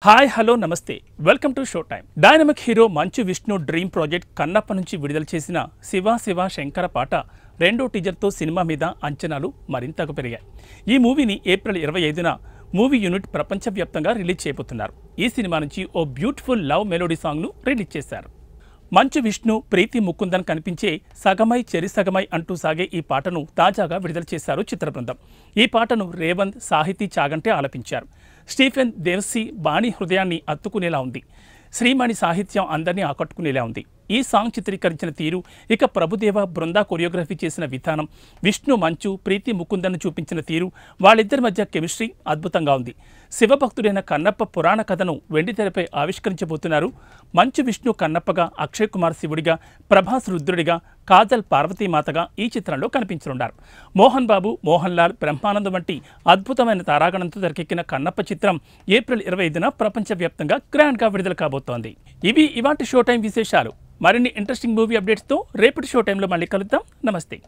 Hi hello నమస్తే welcome to show time. Dynamic hero Manchu Vishnu dream project Kannappa నుంచి విడుదల చేసిన శివ శివ శంకర పాట రెండో టీజర్తో సినిమా మీద అంచనాలు మరింతగా పెరిగాయి. ఈ మూవీని ఏప్రిల్ 25న మూవీ యూనిట్ ప్రపంచవ్యాప్తంగా రిలీజ్ చేయబోతున్నారు. ఈ సినిమా నుంచి ఓ బ్యూటిఫుల్ లవ్ మెలోడీ సాంగ్ను రిలీజ్ చేశారు. మంచు విష్ణు ప్రీతి ముకుందన్ కనిపించే సగమై చెరిసగమై అంటూ సాగే ఈ పాటను తాజాగా విడుదల చేశారు చిత్ర బృందం. ఈ పాటను రేవంత్, సాహితీ చాగంటే ఆలపించారు. స్టీఫెన్ దేవ్సీ బాణి హృదయాన్ని అత్తుకునేలా ఉంది. శ్రీమణి సాహిత్యం అందరినీ ఆకట్టుకునేలా ఉంది. ఈ సాంగ్ చిత్రీకరించిన తీరు, ఇక ప్రభుదేవ బృందా కొరియోగ్రఫీ చేసిన విధానం, విష్ణు మంచు ప్రీతి ముకుందన్ను చూపించిన తీరు, వాళ్ళిద్దరి మధ్య కెమిస్ట్రీ అద్భుతంగా ఉంది. శివభక్తుడైన కన్నప్ప పురాణ కథను వెండితెరపై ఆవిష్కరించబోతున్నారు. మంచు విష్ణు కన్నప్పగా, అక్షయ్ కుమార్ శివుడిగా, ప్రభాస్ రుద్రుడిగా, కాజల్ పార్వతీమాతగా ఈ చిత్రంలో కనిపించనున్నారు. మోహన్ బాబు, మోహన్ లాల్, బ్రహ్మానందం వంటి అద్భుతమైన తారాగణంతో తెరకెక్కిన కన్నప్ప చిత్రం ఏప్రిల్ 25న ప్రపంచవ్యాప్తంగా గ్రాండ్గా విడుదల కాబోతోంది. ఇవి ఇవాంటి షో టైం విశేషాలు. మరిన్ని ఇంట్రెస్టింగ్ మూవీ అప్డేట్స్తో రేపటి షో టైంలో మళ్ళీ కలుద్దాం. నమస్తే.